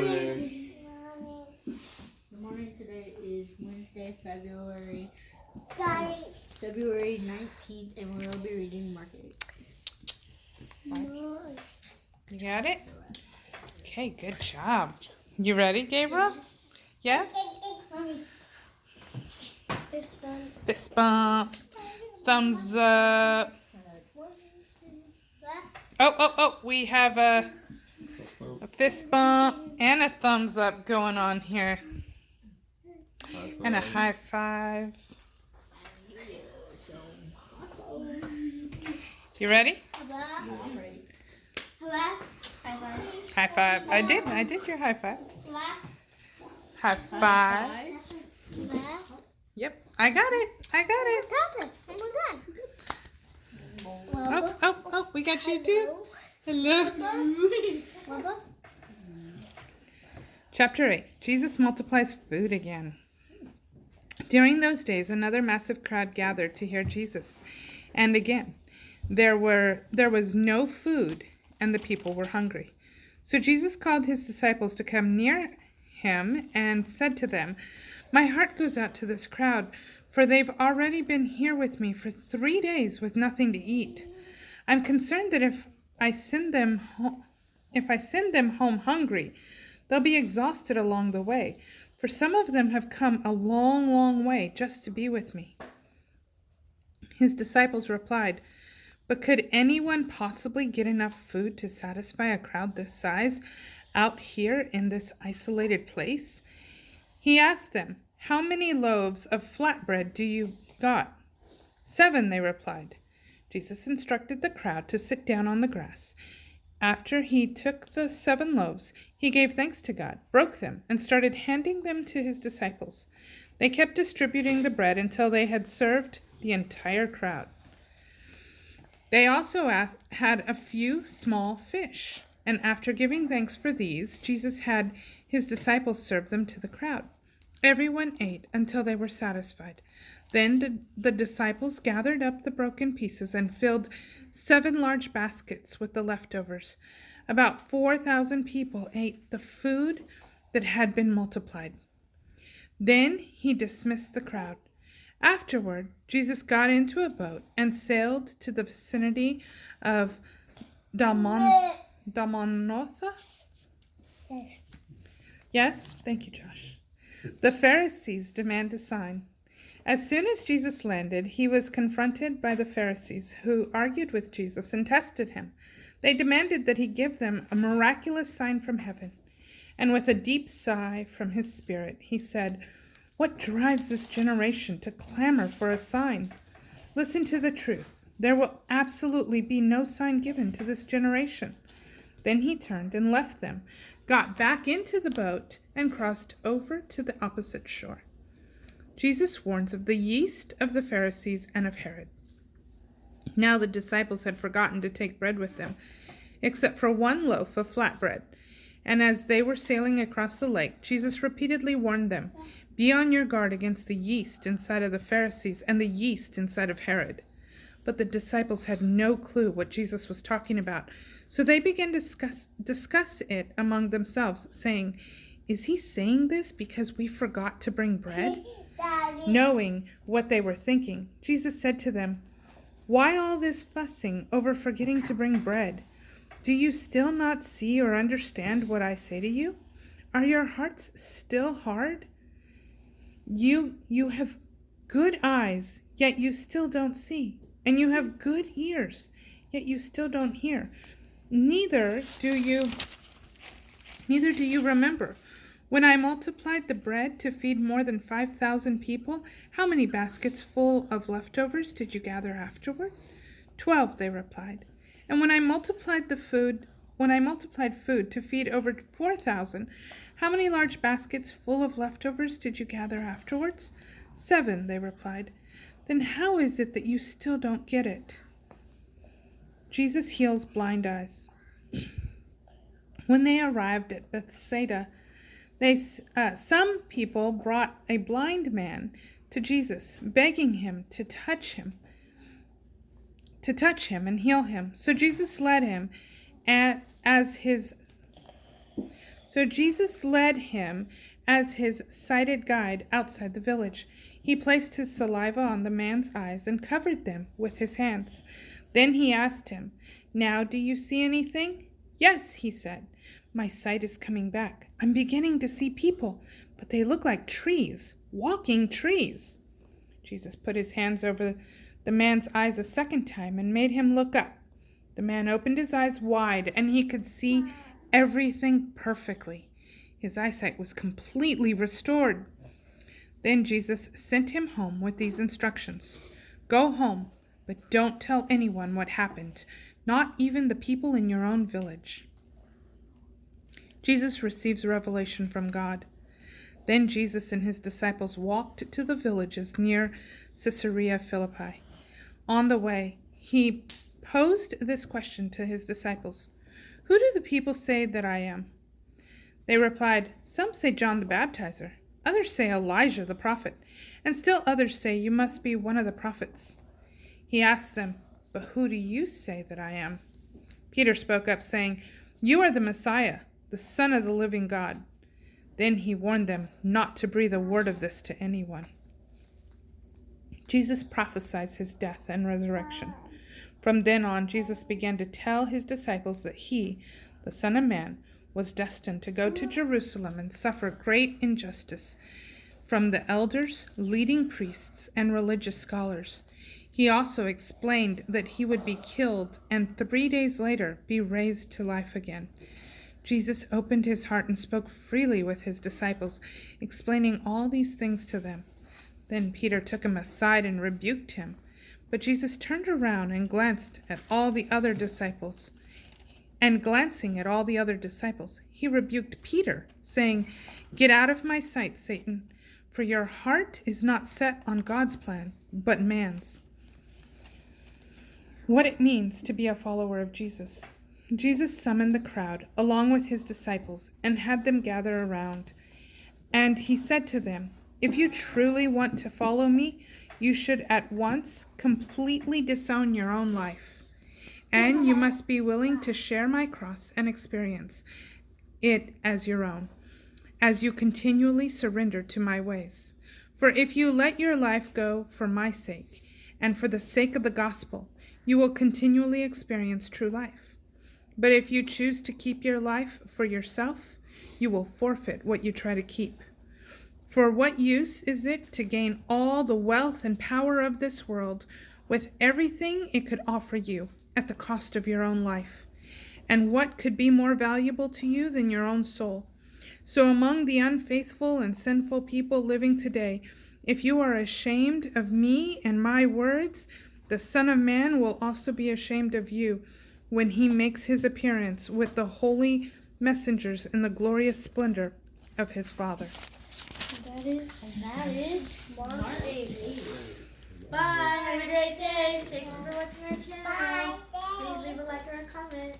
morning. Good morning. Today is Wednesday, February 19th, and we'll be reading Mark 8. You got it? Okay, good job. You ready, Gabriel? Yes? Fist bump. Thumbs up. Oh, we have a fist bump and a thumbs up going on here. And a high five. You ready? I'm ready. High five. I did your high five. High five. Yep, I got it. Oh, we got you too. Hello. Chapter 8. Jesus multiplies food again. During those days, another massive crowd gathered to hear Jesus. And again, there was no food, and the people were hungry. So Jesus called his disciples to come near him and said to them, "My heart goes out to this crowd, for they've already been here with me for 3 days with nothing to eat. I'm concerned that if I send them home hungry, they'll be exhausted along the way, for some of them have come a long, long way just to be with me." His disciples replied, "But could anyone possibly get enough food to satisfy a crowd this size out here in this isolated place?" He asked them, "How many loaves of flatbread do you got?" 7, they replied. Jesus instructed the crowd to sit down on the grass. After he took the 7 loaves, he gave thanks to God, broke them, and started handing them to his disciples. They kept distributing the bread until they had served the entire crowd. They also had a few small fish, and after giving thanks for these, Jesus had his disciples serve them to the crowd. Everyone ate until they were satisfied. Then the disciples gathered up the broken pieces and filled 7 large baskets with the leftovers. About 4,000 people ate the food that had been multiplied. Then he dismissed the crowd. Afterward, Jesus got into a boat and sailed to the vicinity of Dalmanutha. Yes, thank you, Josh. The Pharisees demand a sign. As soon as Jesus landed, he was confronted by the Pharisees, who argued with Jesus and tested him. They demanded that he give them a miraculous sign from heaven. And with a deep sigh from his spirit, he said, "What drives this generation to clamor for a sign? Listen to the truth. There will absolutely be no sign given to this generation." Then he turned and left them, got back into the boat, and crossed over to the opposite shore. Jesus warns of the yeast of the Pharisees and of Herod. Now the disciples had forgotten to take bread with them, except for 1 loaf of flatbread. And as they were sailing across the lake, Jesus repeatedly warned them, "Be on your guard against the yeast inside of the Pharisees and the yeast inside of Herod." But the disciples had no clue what Jesus was talking about, so they began to discuss it among themselves, saying, "Is he saying this because we forgot to bring bread?" Knowing what they were thinking, Jesus said to them, "Why all this fussing over forgetting to bring bread? Do you still not see or understand what I say to you? Are your hearts still hard? You have good eyes, yet you still don't see, and you have good ears, yet you still don't hear. Neither do you remember. When I multiplied the bread to feed more than 5,000 people, how many baskets full of leftovers did you gather afterward?" 12, they replied. "And when I multiplied food to feed over 4,000, how many large baskets full of leftovers did you gather afterwards?" 7, they replied. "Then how is it that you still don't get it?" Jesus heals blind eyes. When they arrived at Bethsaida, some people brought a blind man to Jesus, begging him to touch him and heal him. So Jesus led him as his So Jesus led him as his sighted guide outside the village. He placed his saliva on the man's eyes and covered them with his hands. Then he asked him, "Now do you see anything?" "Yes," he said. "My sight is coming back. I'm beginning to see people, but they look like trees, walking trees." Jesus put his hands over the man's eyes a second time and made him look up. The man opened his eyes wide, and he could see everything perfectly. His eyesight was completely restored. Then Jesus sent him home with these instructions: "Go home, but don't tell anyone what happened, not even the people in your own village." Jesus receives revelation from God. Then Jesus and his disciples walked to the villages near Caesarea Philippi. On the way, he posed this question to his disciples: "Who do the people say that I am?" They replied, "Some say John the Baptizer, others say Elijah the prophet, and still others say you must be one of the prophets." He asked them, "But who do you say that I am?" Peter spoke up, saying, "You are the Messiah, the Son of the living God." Then he warned them not to breathe a word of this to anyone. Jesus prophesied his death and resurrection. From then on, Jesus began to tell his disciples that he, the Son of Man, was destined to go to Jerusalem and suffer great injustice from the elders, leading priests, and religious scholars. He also explained that he would be killed and 3 days later be raised to life again. Jesus opened his heart and spoke freely with his disciples, explaining all these things to them. Then Peter took him aside and rebuked him. But Jesus turned around and glancing at all the other disciples, he rebuked Peter, saying, "Get out of my sight, Satan, for your heart is not set on God's plan, but man's." What it means to be a follower of Jesus. Jesus summoned the crowd along with his disciples and had them gather around. And he said to them, "If you truly want to follow me, you should at once completely disown your own life. And you must be willing to share my cross and experience it as your own, as you continually surrender to my ways. For if you let your life go for my sake, and for the sake of the gospel, you will continually experience true life. But if you choose to keep your life for yourself, you will forfeit what you try to keep. For what use is it to gain all the wealth and power of this world with everything it could offer you at the cost of your own life? And what could be more valuable to you than your own soul? So among the unfaithful and sinful people living today, if you are ashamed of me and my words, the Son of Man will also be ashamed of you when he makes his appearance with the holy messengers in the glorious splendor of his Father." That is Smart 8. Bye. Have a great day. Thank you for watching our channel. Please leave a like or a comment.